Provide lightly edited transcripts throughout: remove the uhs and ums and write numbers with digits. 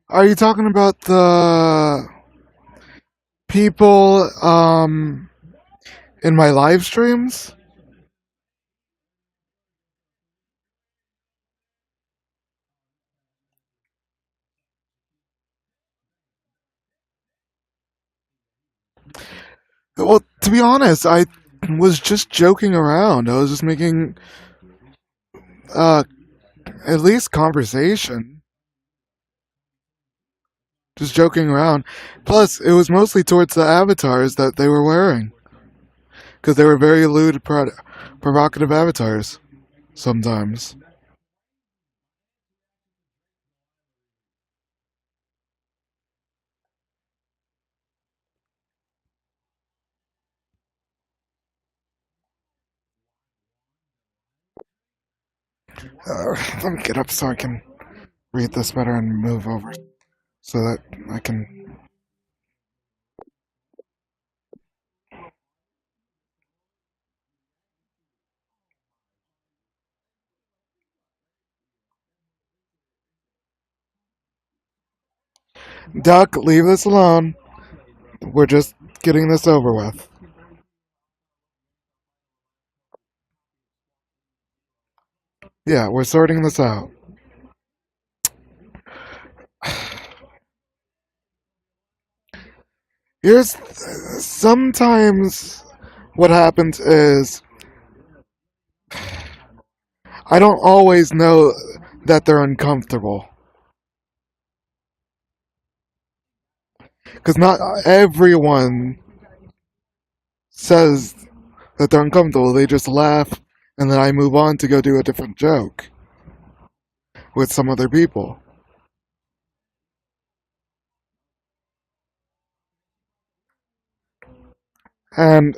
Are you talking about the people in my live streams? Well, to be honest, I was just joking around. I was just making uh at least conversation, just joking around. Plus, it was mostly towards the avatars that they were wearing because they were very lewd, provocative avatars sometimes. Let me get up so I can read this better and move over so that I can. Duck, leave this alone. We're just getting this over with. Yeah, we're sorting this out. Here's sometimes what happens is I don't always know that they're uncomfortable because not everyone says that they're uncomfortable. They just laugh and then I move on to go do a different joke with some other people. And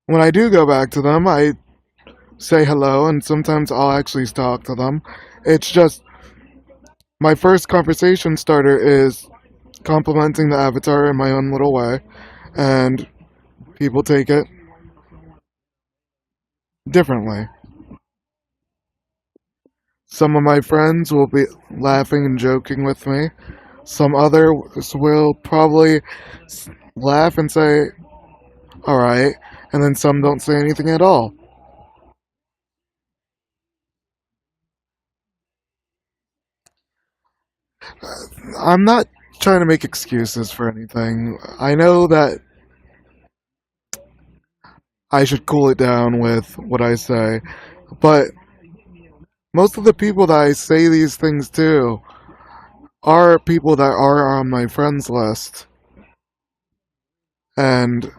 when I do go back to them, I say hello and sometimes I'll actually talk to them. It's just my first conversation starter is complimenting the avatar in my own little way, and people take it differently. Some of my friends will be laughing and joking with me. Some others will probably laugh and say, alright, and then some don't say anything at all. I'm not trying to make excuses for anything. I know that I should cool it down with what I say, but most of the people that I say these things to are people that are on my friends list and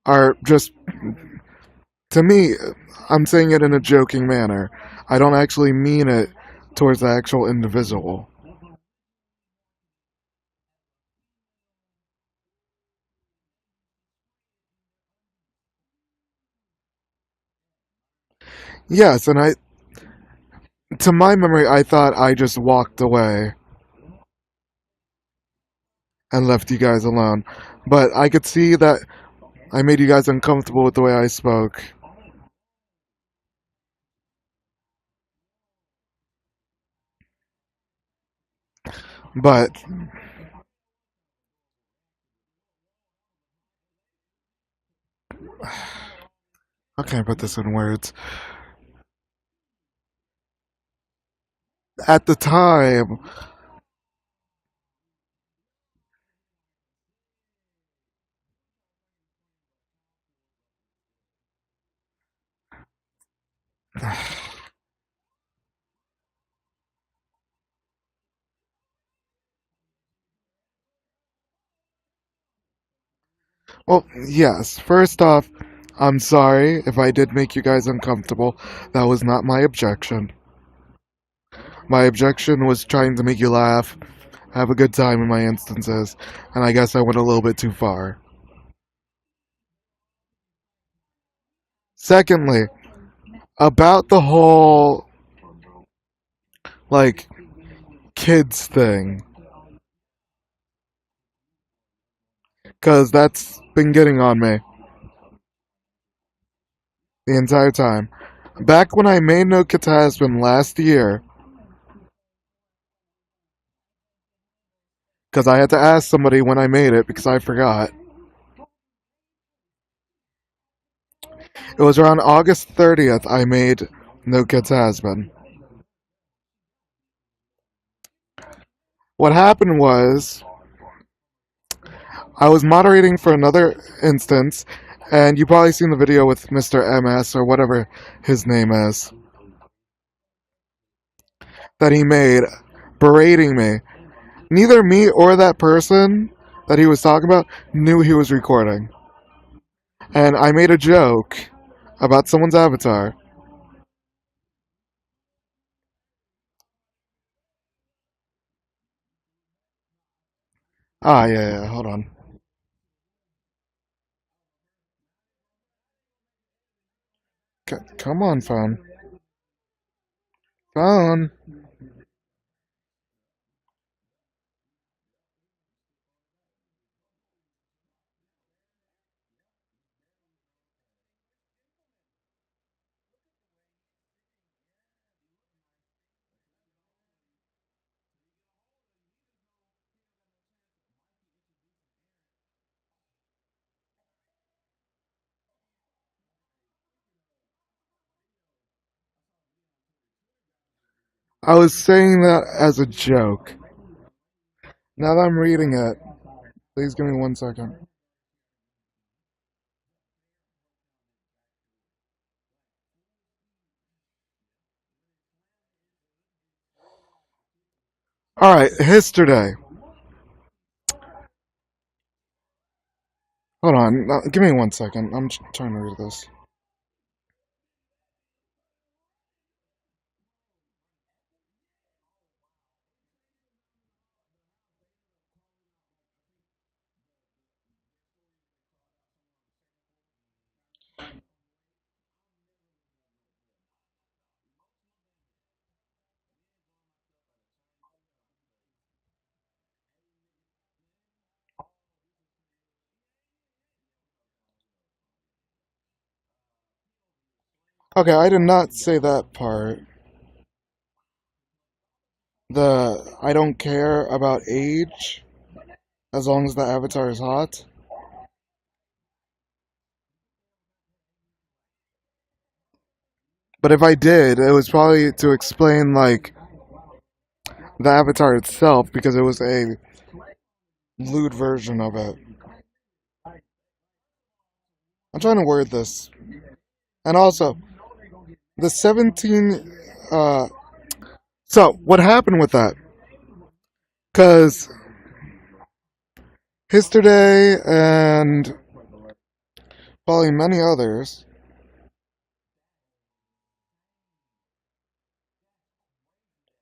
are just To me, I'm saying it in a joking manner. I don't actually mean it towards the actual individual. Yes, and to my memory, I thought I just walked away and left you guys alone. But I could see that I made you guys uncomfortable with the way I spoke. But, how can I put this in words? At the time, well, yes, first off, I'm sorry if I did make you guys uncomfortable. That was not my objection. My objection was trying to make you laugh, have a good time in my instances, and I guess I went a little bit too far. Secondly, about the whole, like, kids thing, because that's been getting on me the entire time. Back when I made No Catasmin last year, because I had to ask somebody when I made it because I forgot. It was around August 30th I made No Catasmin. What happened was, I was moderating for another instance, and you probably seen the video with Mr. MS or whatever his name is that he made berating me. Neither me or that person that he was talking about knew he was recording. And I made a joke about someone's avatar. Ah, yeah, yeah, hold on. Come on, phone. Phone. I was saying that as a joke. Now that I'm reading it, please give me 1 second. Alright, History. Hold on, give me 1 second. I'm trying to read this. Okay, I did not say that part. I don't care about age as long as the avatar is hot. But if I did, it was probably to explain, like, the avatar itself because it was a lewd version of it. I'm trying to word this. And also, the 17. So, what happened with that? Because History and probably many others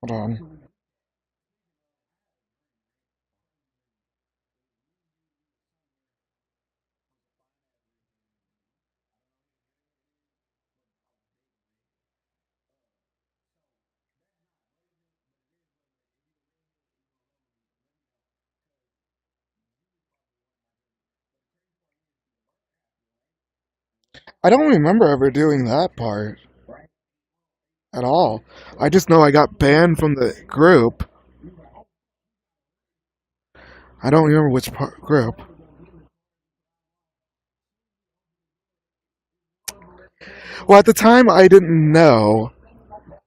Hold on. I don't remember ever doing that part at all. I just know I got banned from the group. I don't remember which group. Well, at the time, I didn't know.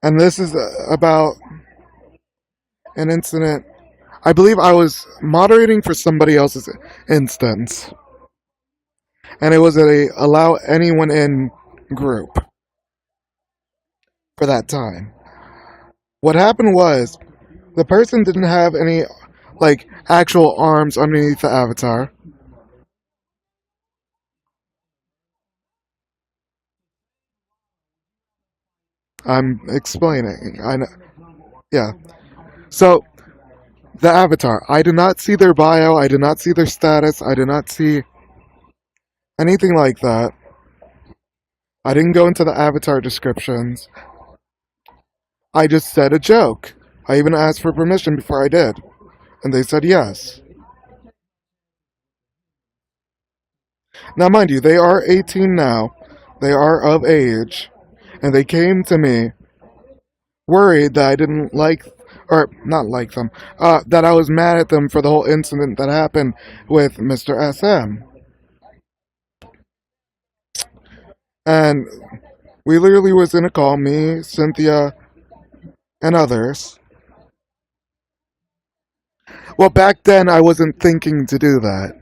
And this is about an incident. I believe I was moderating for somebody else's instance. And it was a allow anyone in group for that time. What happened was the person didn't have any like actual arms underneath the avatar. I'm explaining. I know. Yeah. So the avatar. I did not see their bio. I did not see their status. I did not see anything like that. I didn't go into the avatar descriptions. I just said a joke. I even asked for permission before I did, and they said yes. Now, mind you, they are 18 now. They are of age, and they came to me worried that I didn't like, or not like them, that I was mad at them for the whole incident that happened with Mr. SM. And we literally was in a call, me, Cynthia, and others. Well, back then I wasn't thinking to do that.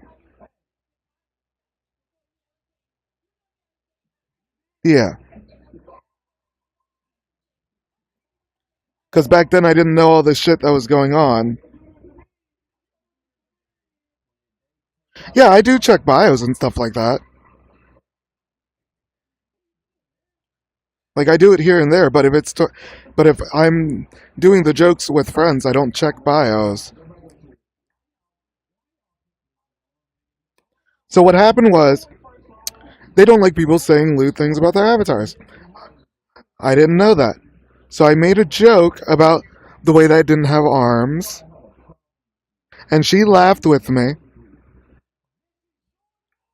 Yeah, because back then I didn't know all the shit that was going on. Yeah, I do check bios and stuff like that. Like I do it here and there, but but if I'm doing the jokes with friends, I don't check bios. So what happened was they don't like people saying lewd things about their avatars. I didn't know that. So I made a joke about the way that I didn't have arms, and she laughed with me,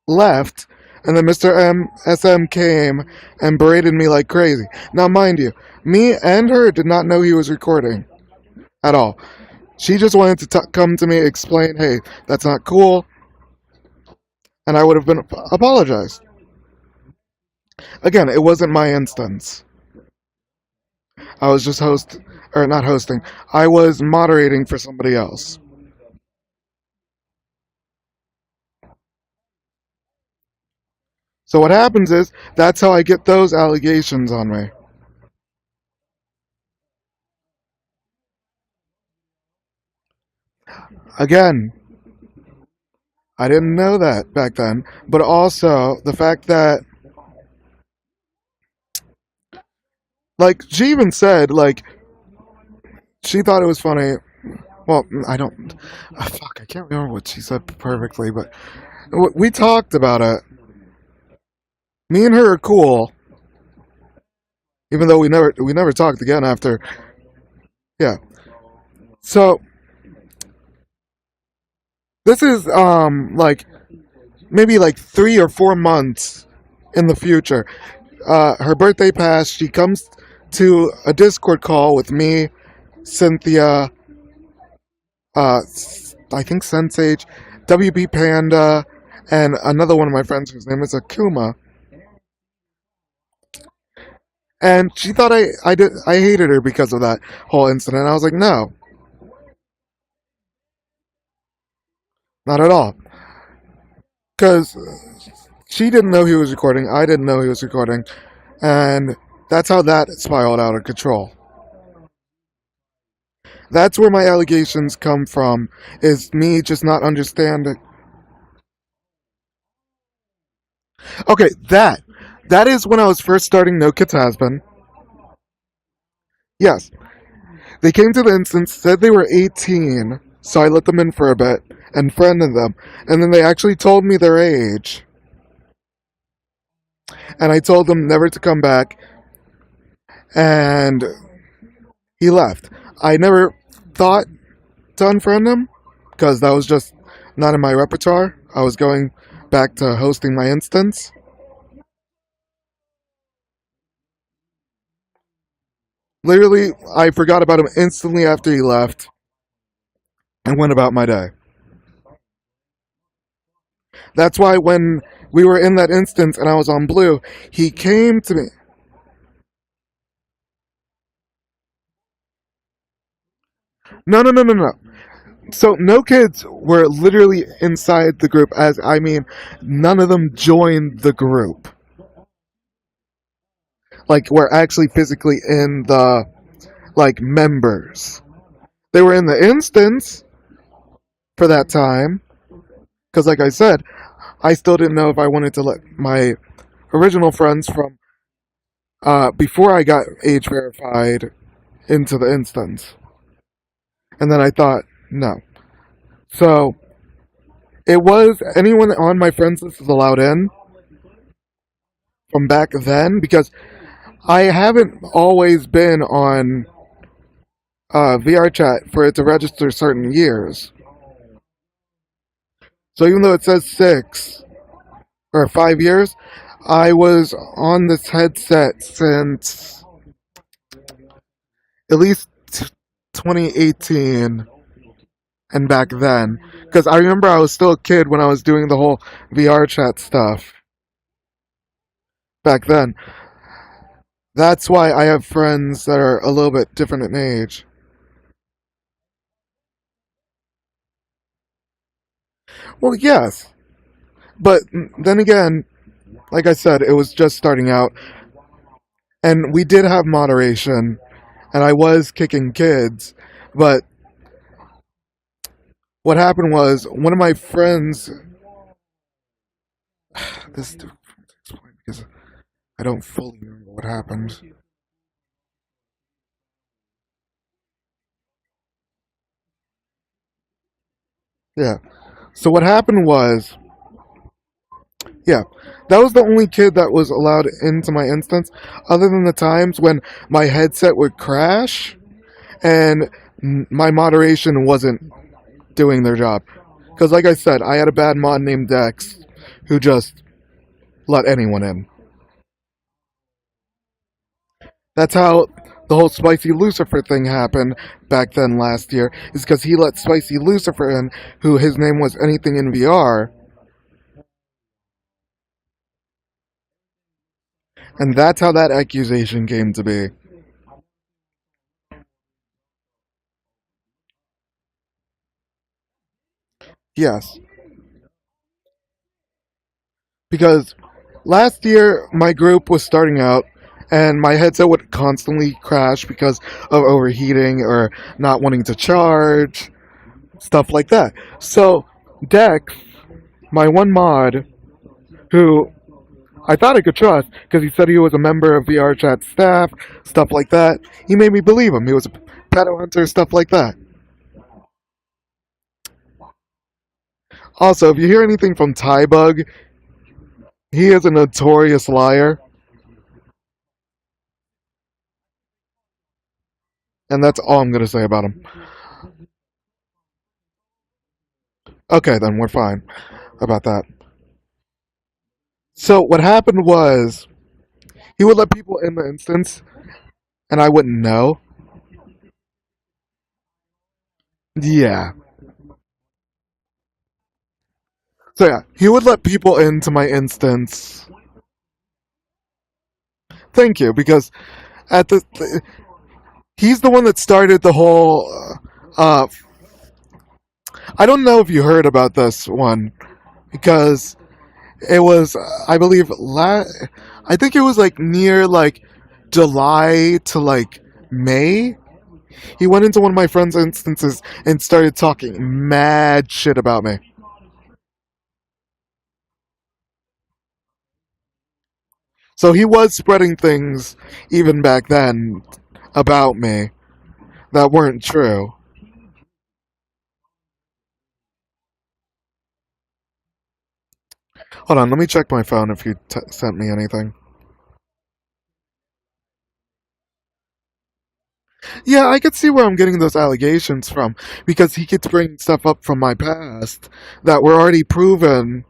left, and then Mr. SM came and berated me like crazy. Now, mind you, me and her did not know he was recording at all. She just wanted to come to me, explain, hey, that's not cool, and I would have been apologized. Again, it wasn't my instance. I was just or not hosting. I was moderating for somebody else. So what happens is that's how I get those allegations on me. Again, I didn't know that back then, but also the fact that like she even said like she thought it was funny. Well, I don't. Fuck, I can't remember what she said perfectly, but we talked about it. Me and her are cool, even though we never talked again after. Yeah. So this is like maybe like 3 or 4 months in the future. Her birthday passed. She comes to a Discord call with me, Cynthia, uh, I think Sensage, WB Panda, and another one of my friends whose name is Akuma. And she thought I hated her because of that whole incident. I was like, no, not at all, because she didn't know he was recording. I didn't know he was recording, and that's how that spiraled out of control. That's where my allegations come from. Is me just not understanding. Okay, that is when I was first starting No Kids Has Been. Yes, They came to the instance, said they were 18, so I let them in for a bit and friended them. And then they actually told me their age. And I told them never to come back. And he left. I never thought to unfriend him because that was just not in my repertoire. I was going back to hosting my instance. Literally, I forgot about him instantly after he left and went about my day. That's why when we were in that instance and I was on blue, he came to me. No, no, no, no, no. So no kids were literally inside the group, as I mean, none of them joined the group. Like, were actually physically in the, like, members. They were in the instance for that time, because, like I said, I still didn't know if I wanted to let my original friends from before I got age verified into the instance. And then I thought, no. So it was anyone on my friends list is allowed in from back then because I haven't always been on VR chat for it to register certain years. So even though it says 6 or 5 years, I was on this headset since at least 2018 and back then. Because I remember I was still a kid when I was doing the whole VR chat stuff back then. That's why I have friends that are a little bit different in age. Well, yes. But then again, like I said, it was just starting out. And we did have moderation. And I was kicking kids. But what happened was one of my friends. This is difficult to explain because I don't fully remember what happened. Yeah. So what happened was, yeah, that was the only kid that was allowed into my instance, other than the times when my headset would crash and my moderation wasn't doing their job. Because, like I said, I had a bad mod named Dex who just let anyone in. That's how the whole Spicy Lucifer thing happened back then last year, is because he let Spicy Lucifer in, who his name was Anything in VR, and that's how that accusation came to be. Yes, because last year my group was starting out and my headset would constantly crash because of overheating or not wanting to charge, stuff like that. So Dex, my one mod, who I thought I could trust because he said he was a member of VR chat staff, stuff like that. He made me believe him. He was a pedo hunter, stuff like that. Also, if you hear anything from Tybug, he is a notorious liar, and that's all I'm gonna say about him. Okay, then we're fine about that. So what happened was he would let people in the instance, and I wouldn't know. Yeah. So yeah, he would let people into my instance. Thank you, because at he's the one that started the whole. I don't know if you heard about this one because it was, I believe, I think it was like near like July to like May. He went into one of my friend's instances and started talking mad shit about me. So he was spreading things even back then about me. that weren't true. Hold on, let me check my phone if you sent me anything. Yeah, I could see where I'm getting those allegations from because he keeps bringing stuff up from my past that were already proven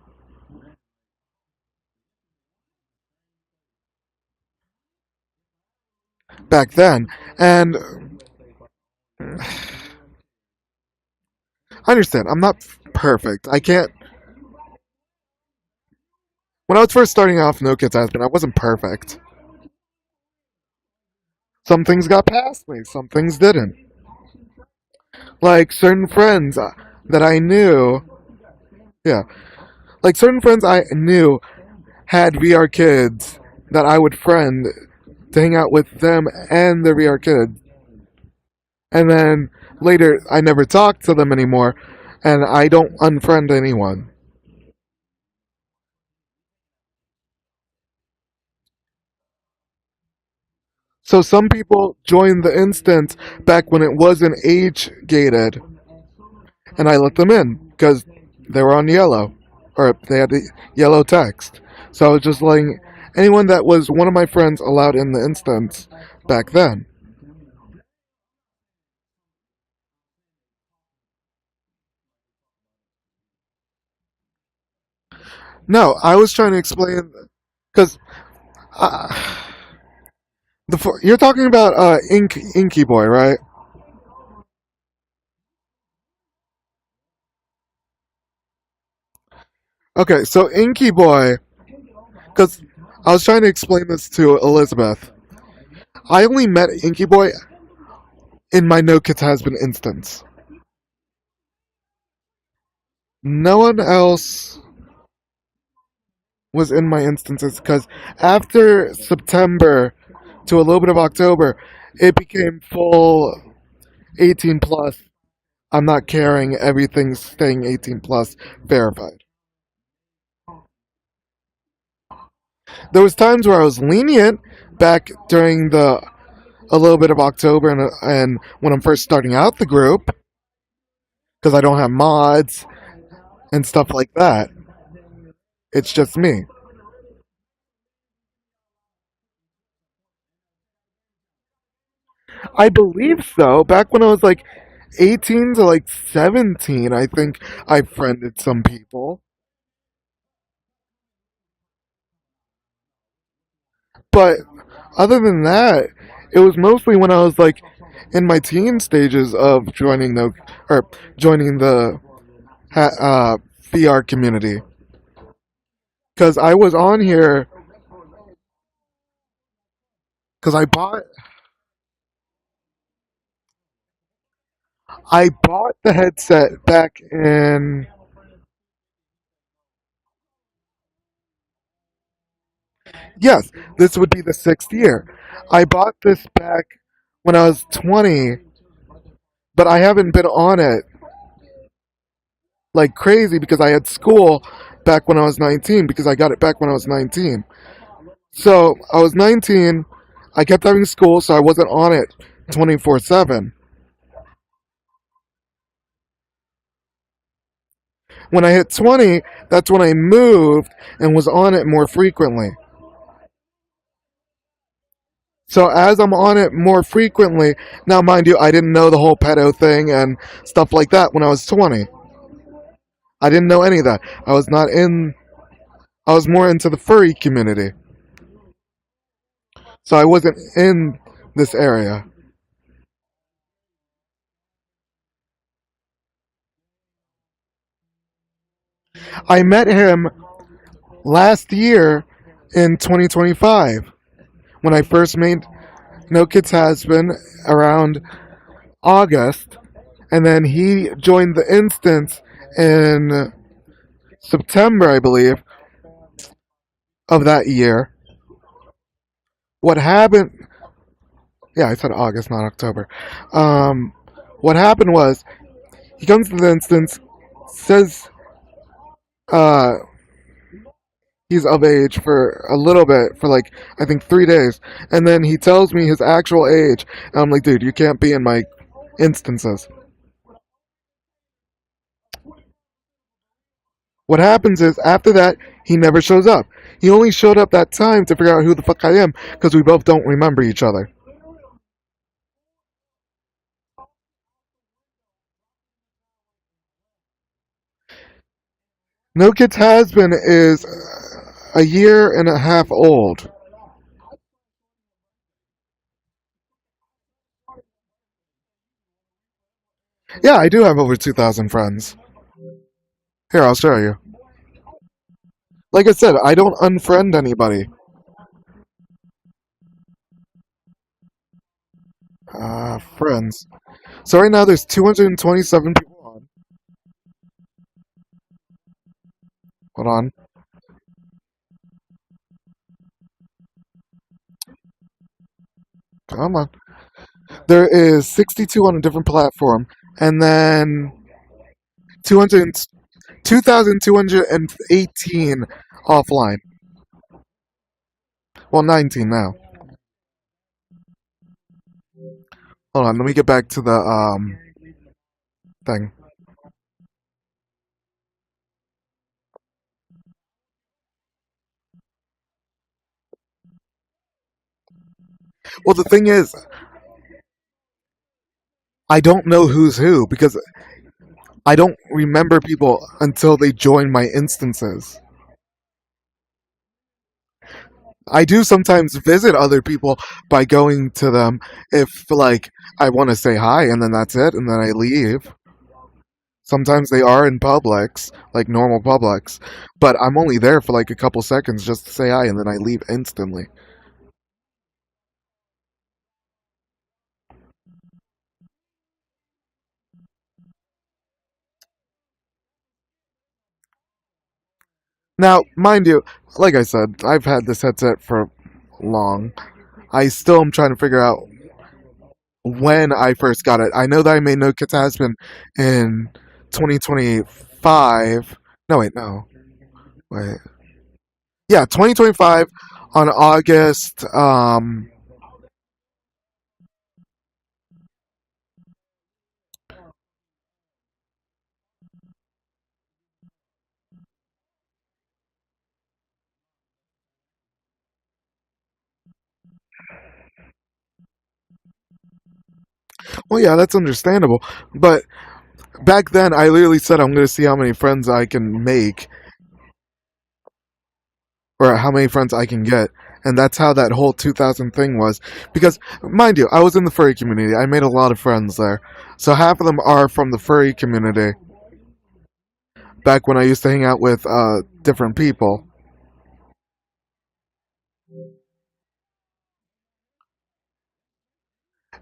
back then. And I understand, I'm not perfect. I can't. When I was first starting off No Kids Husband, I wasn't perfect. Some things got past me, some things didn't. Like certain friends that I knew, yeah, like certain friends I knew had VR kids that I would friend to hang out with them and their VR kids. And then later, I never talked to them anymore, and I don't unfriend anyone. So some people joined the instance back when it wasn't age gated, and I let them in because they were on yellow, or they had the yellow text. So I was just letting anyone that was one of my friends allowed in the instance back then. No, I was trying to explain because uh, you're talking about Inky Boy, right? Okay, so Inky Boy, because I was trying to explain this to Elizabeth. I only met Inky Boy in my No Kids Has Been instance. No one else was in my instances because after September to a little bit of October, it became full 18 plus. I'm not caring. Everything's staying 18 plus verified. There was times where I was lenient back during the a little bit of October and when I'm first starting out the group because I don't have mods and stuff like that. It's just me. I believe so. Back when I was like 18 to like 17, I think I friended some people. But other than that, it was mostly when I was like in my teen stages of joining the or joining the VR community because I was on here because I bought the headset back in. Yes, this would be the sixth year. I bought this back when I was 20, but I haven't been on it like crazy because I had school back when I was 19 because I got it back when I was 19. So I was 19, I kept having school, so I wasn't on it 24/7. When I hit 20, that's when I moved and was on it more frequently. So as I'm on it more frequently, now mind you, I didn't know the whole pedo thing and stuff like that when I was 20. I didn't know any of that. I was not in. I was more into the furry community, so I wasn't in this area. I met him last year in 2025 when I first made No Kids Has Been around August, and then he joined the instance in September, I believe, of that year. What happened? Yeah, I said August, not October. Um, what happened was he comes to the instance, says uh, he's of age for a little bit, for like I think 3 days, and then he tells me his actual age, and I'm like, dude, you can't be in my instances. What happens is after that, he never shows up. He only showed up that time to figure out who the fuck I am because we both don't remember each other. No Kids Has Been is a year and a half old. Yeah, I do have over 2,000 friends. Here, I'll show you. Like I said, I don't unfriend anybody. Friends. So right now there's 227 people on. Hold on. Come on. There is 62 on a different platform, and then 200, 2,218 offline. Well, 19 now. Hold on, let me get back to the thing. Well, the thing is, I don't know who's who because I don't remember people until they join my instances. I do sometimes visit other people by going to them if, like, I want to say hi and then that's it, and then I leave. Sometimes they are in Publix, like normal Publix, but I'm only there for like a couple seconds just to say hi and then I leave instantly. Now, mind you, like I said, I've had this headset for long. I still am trying to figure out when I first got it. I know that I made No Kids Has Been in 2025. No, wait, no. Wait. Yeah, 2025 on August. Well, yeah, that's understandable. But back then, I literally said I'm going to see how many friends I can make or how many friends I can get. And that's how that whole 2000 thing was. Because, mind you, I was in the furry community. I made a lot of friends there. So half of them are from the furry community. Back when I used to hang out with different people.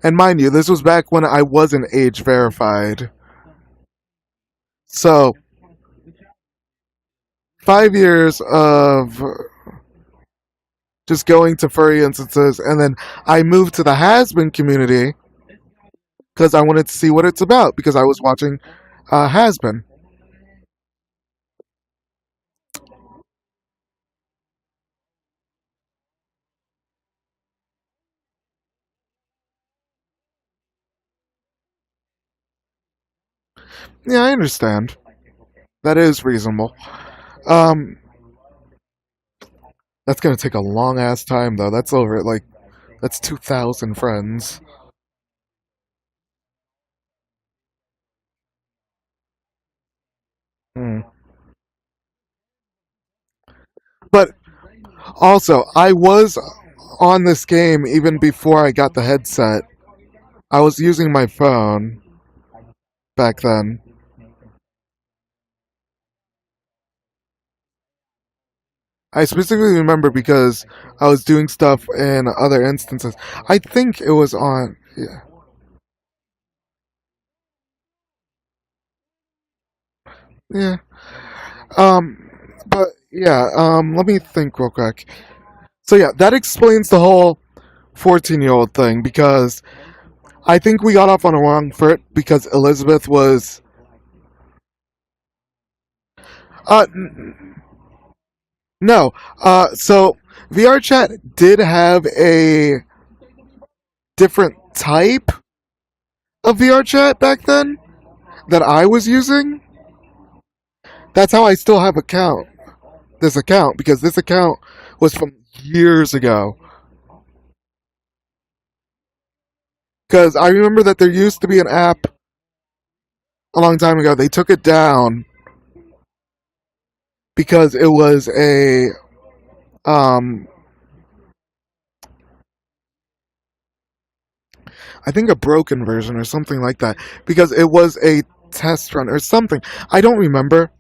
And mind you, this was back when I wasn't age verified. So, 5 years of just going to furry instances, and then I moved to the has-been community because I wanted to see what it's about because I was watching has-been. Yeah, I understand. That is reasonable. Um, that's gonna take a long ass time though. That's over like that's 2,000 friends. Hmm. But also, I was on this game even before I got the headset. I was using my phone back then. I specifically remember because I was doing stuff in other instances. I think it was on. Yeah. Yeah. Um. But yeah. Let me think real quick. So yeah, that explains the whole 14-year-old thing because I think we got off on a wrong foot because Elizabeth was. No. So VR chat did have a different type a VR chat back then that I was using. That's how I still have this account because this account was from years ago. Because I remember that there used to be an app a long time ago. They took it down because it was um, I think a broken version or something like that. Because it was a test run or something. I don't remember.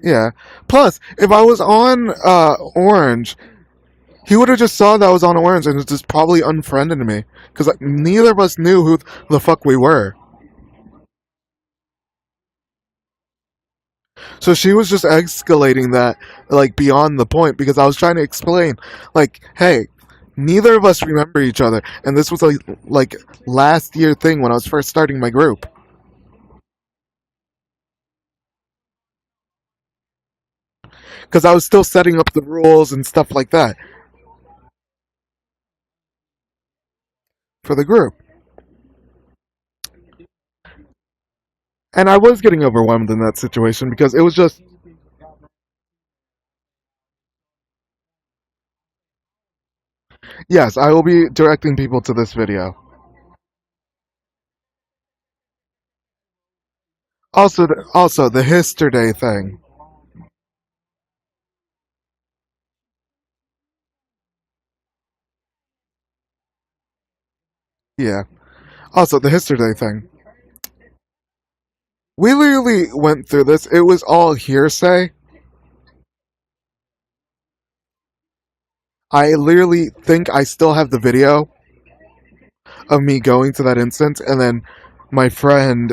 Yeah. Plus, if I was on Orange, he would have just saw that I was on Orange and just probably unfriended me because like, neither of us knew who the fuck we were. So she was just escalating that like beyond the point because I was trying to explain, like, hey, neither of us remember each other, and this was like last year thing when I was first starting my group because I was still setting up the rules and stuff like that for the group, and I was getting overwhelmed in that situation because it was just yes, I will be directing people to this video. Also the History thing. Yeah. Also the History thing. We literally went through this. It was all hearsay. I literally think I still have the video of me going to that instance and then my friend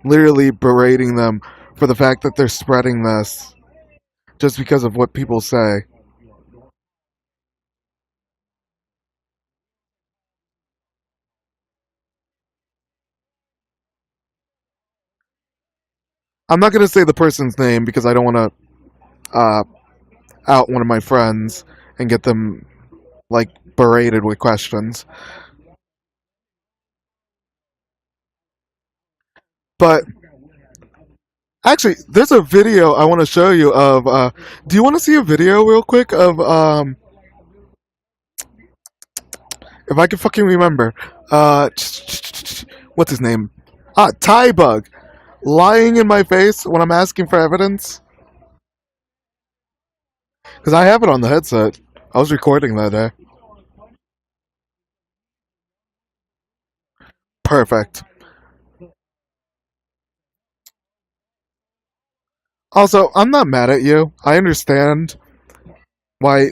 literally berating them for the fact that they're spreading this just because of what people say. I'm not going to say the person's name because I don't want to out one of my friends and get them like berated with questions. But actually, there's a video I want to show you of. Do you want to see a video real quick of if I can fucking remember, uh, what's his name? Tie Bug lying in my face when I'm asking for evidence because I have it on the headset. I was recording that day. Perfect. Also, I'm not mad at you. I understand why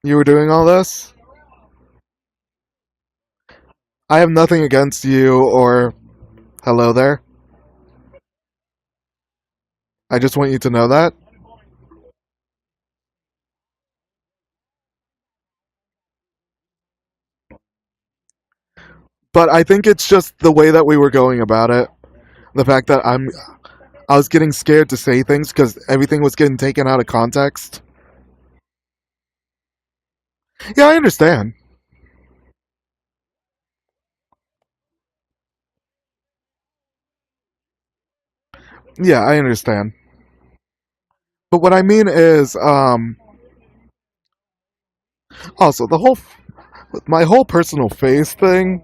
you were doing all this. I have nothing against you or hello there. I just want you to know that. But I think it's just the way that we were going about it. The fact that I was getting scared to say things because everything was getting taken out of context. Yeah, I understand. Yeah, I understand. But what I mean is, also my whole personal face thing.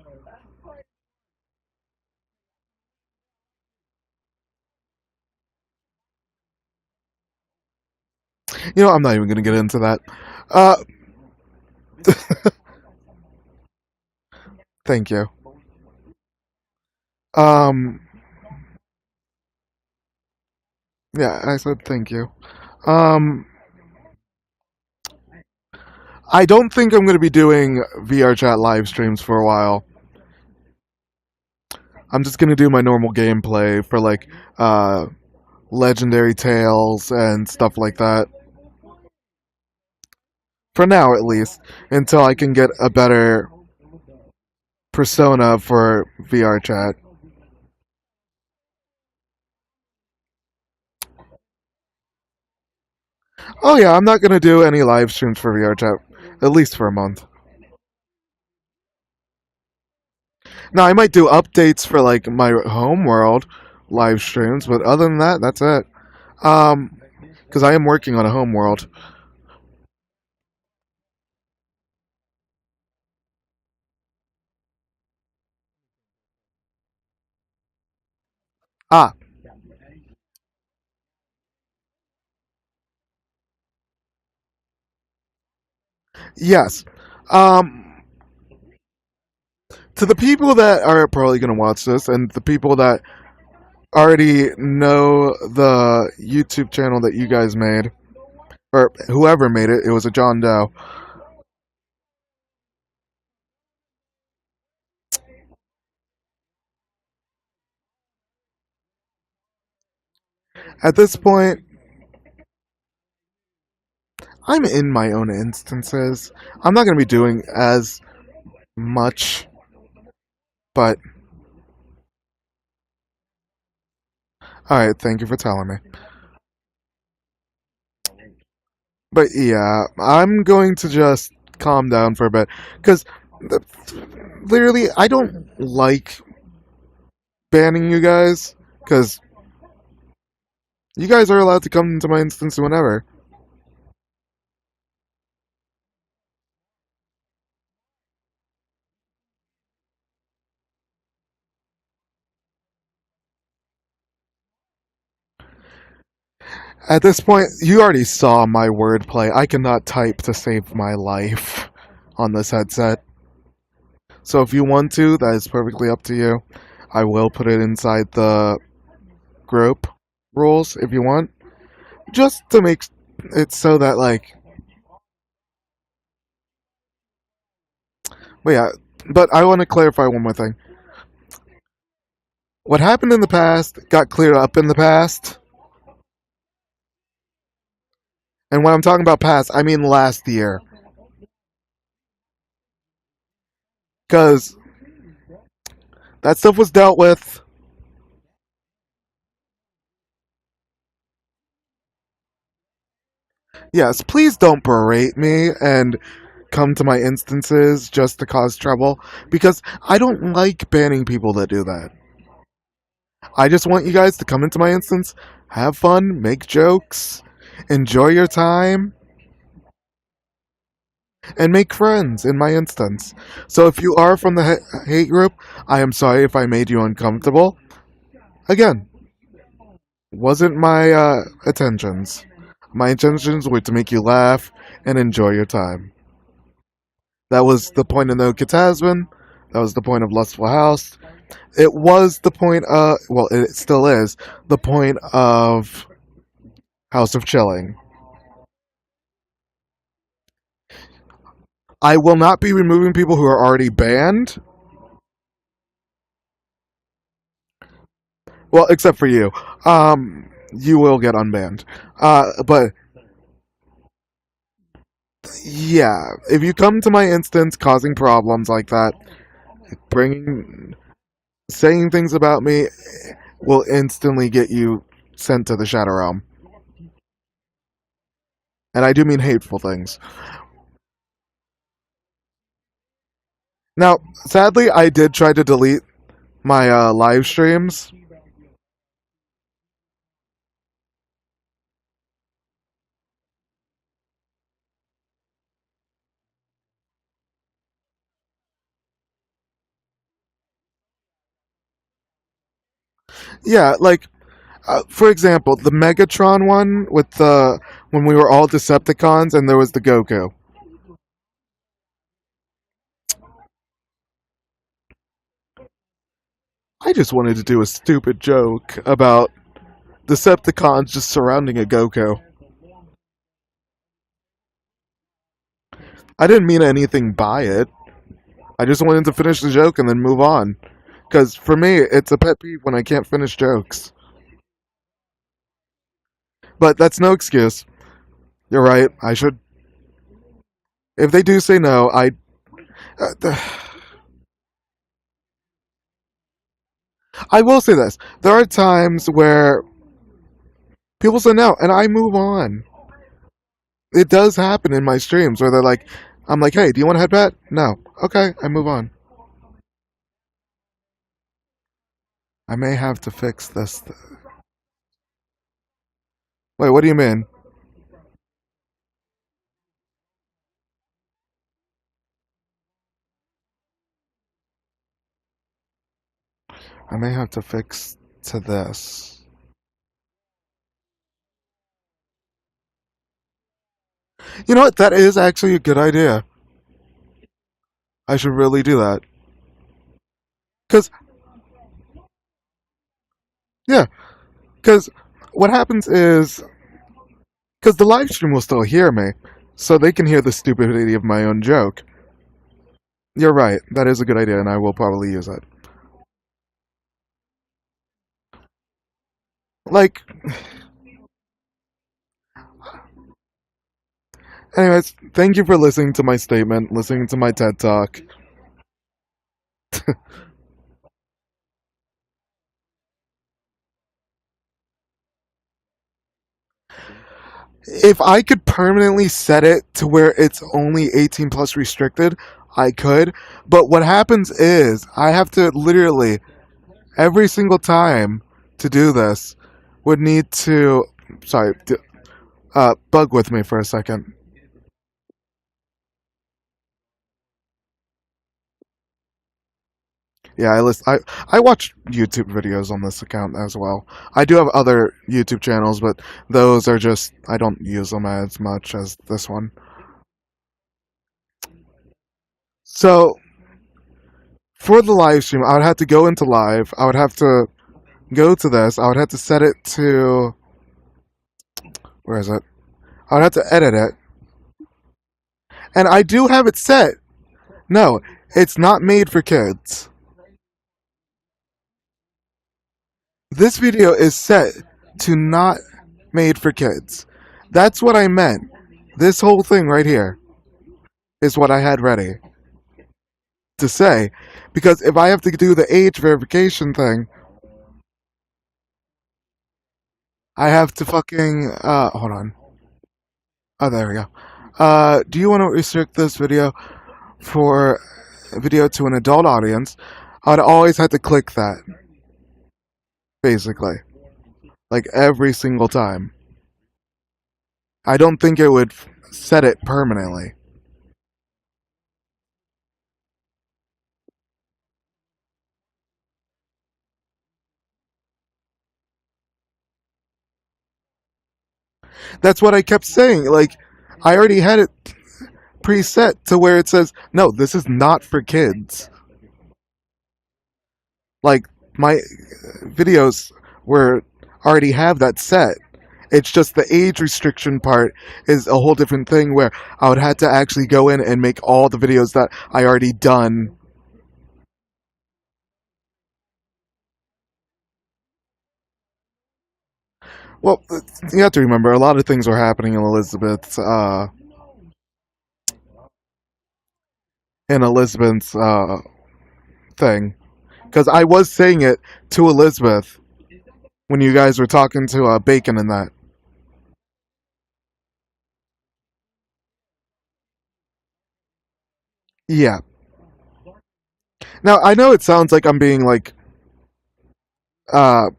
You know, I'm not even gonna get into that. Uh, thank you. Um, yeah, I said thank you. Um, I don't think I'm gonna be doing VR chat live streams for a while. I'm just gonna do my normal gameplay for like legendary tales and stuff like that. For now, at least, until I can get a better persona for VR chat. Oh yeah, I'm not gonna do any live streams for VR chat, at least for a month. Now I might do updates for like my home world live streams, but other than that, that's it. Um, because I am working on a home world. Ah, yes. Um, to the people that are probably gonna watch this, and the people that already know the YouTube channel that you guys made, or whoever made it, it was a John Doe. At this point, I'm in my own instances. I'm not gonna be doing as much, but alright, thank you for telling me. But yeah, I'm going to just calm down for a bit. Because literally, I don't like banning you guys. Because you guys are allowed to come into my instance whenever. At this point, you already saw my wordplay. I cannot type to save my life on this headset. So if you want to, that is perfectly up to you. I will put it inside the group rules if you want. Just to make it so that, like, but yeah, but I want to clarify one more thing. What happened in the past got cleared up in the past. And when I'm talking about past, I mean last year. Because that stuff was dealt with. Yes, please don't berate me and come to my instances just to cause trouble. Because I don't like banning people that do that. I just want you guys to come into my instance, have fun, make jokes, enjoy your time, and make friends in my instance. So if you are from the hate group, I am sorry if I made you uncomfortable. Again, wasn't my intentions. My intentions were to make you laugh and enjoy your time. That was the point of No Catasmin. That was the point of Lustful House. It was the point of, well, it still is, the point of House of Chilling. I will not be removing people who are already banned. Well, except for you. You will get unbanned. But yeah, if you come to my instance causing problems like that, bringing saying things about me will instantly get you sent to the Shadow Realm. And I do mean hateful things. Now, sadly, I did try to delete my live streams. Yeah, like for example, the Megatron one with the when we were all Decepticons and there was the Goku. I just wanted to do a stupid joke about Decepticons just surrounding a Goku. I didn't mean anything by it. I just wanted to finish the joke and then move on. Because for me, it's a pet peeve when I can't finish jokes. But that's no excuse. You're right. I should. If they do say no, I. I will say this. There are times where people say no, and I move on. It does happen in my streams where they're like, I'm like, hey, do you want to headbat? No. Okay, I move on. I may have to fix this. Wait, what do you mean? I may have to fix to this. You know what? That is actually a good idea. I should really do that. Cause yeah, cause what happens is, cause the live stream will still hear me, so they can hear the stupidity of my own joke. You're right. That is a good idea, and I will probably use it. Like, anyways, thank you for listening to my statement, listening to my TED talk. If I could permanently set it to where it's only 18 plus restricted, I could. But what happens is I have to literally every single time to do this would need to. Sorry, bug with me for a second. Yeah, I watch YouTube videos on this account as well. I do have other YouTube channels, but those are just I don't use them as much as this one. So for the live stream, I would have to go into live. I would have to go to this. I would have to set it to where is it? I would have to edit it, and I do have it set. No, it's not made for kids. This video is set to not made for kids. That's what I meant. This whole thing right here is what I had ready to say. Because if I have to do the age verification thing, I have to fucking hold on. Oh, there we go. Do you want to restrict this video for video to an adult audience? I'd always have to click that, basically. Like every single time. I don't think it would set it permanently. That's what I kept saying. Like, I already had it preset to where it says, no, this is not for kids. Like, my videos were already have that set. It's just the age restriction part is a whole different thing where I would have to actually go in and make all the videos that I already done. Well, you have to remember a lot of things were happening in Elizabeth's thing, because I was saying it to Elizabeth when you guys were talking to Bacon and that. Yeah. Now I know it sounds like I'm being like uh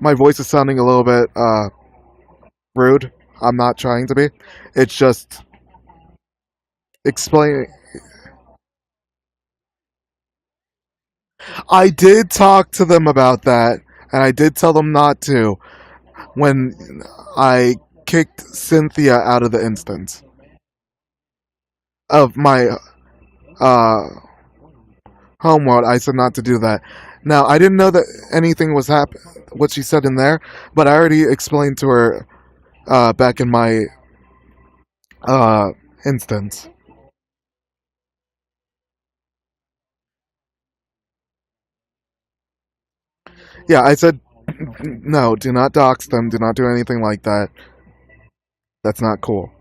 my voice is sounding a little bit rude. I'm not trying to be. It's just explaining. I did talk to them about that, and I did tell them not to when I kicked Cynthia out of the instance of my uh, homeworld. I said not to do that. Now I didn't know that anything was what she said in there, but I already explained to her back in my uh, instance. Yeah, I said no. Do not dox them. Do not do anything like that. That's not cool.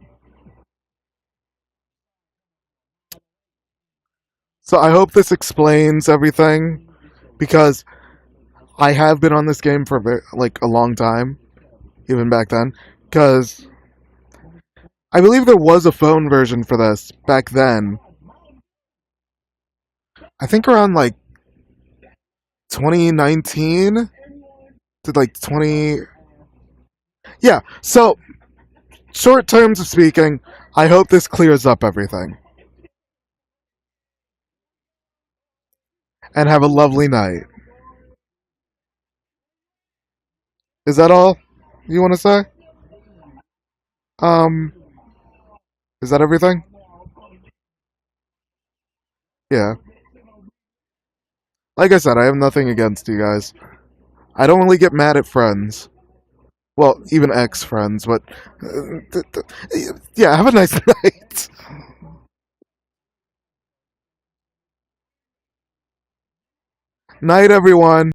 So I hope this explains everything because I have been on this game for like a long time, even back then. Because I believe there was a phone version for this back then. I think around like 2019 to like 20. Yeah, so short terms of speaking, I hope this clears up everything. And have a lovely night. Is that all you want to say? Um, is that everything? Yeah. Like I said, I have nothing against you guys. I don't really get mad at friends. Well, even ex friends, but. Yeah, have a nice night. Night, everyone.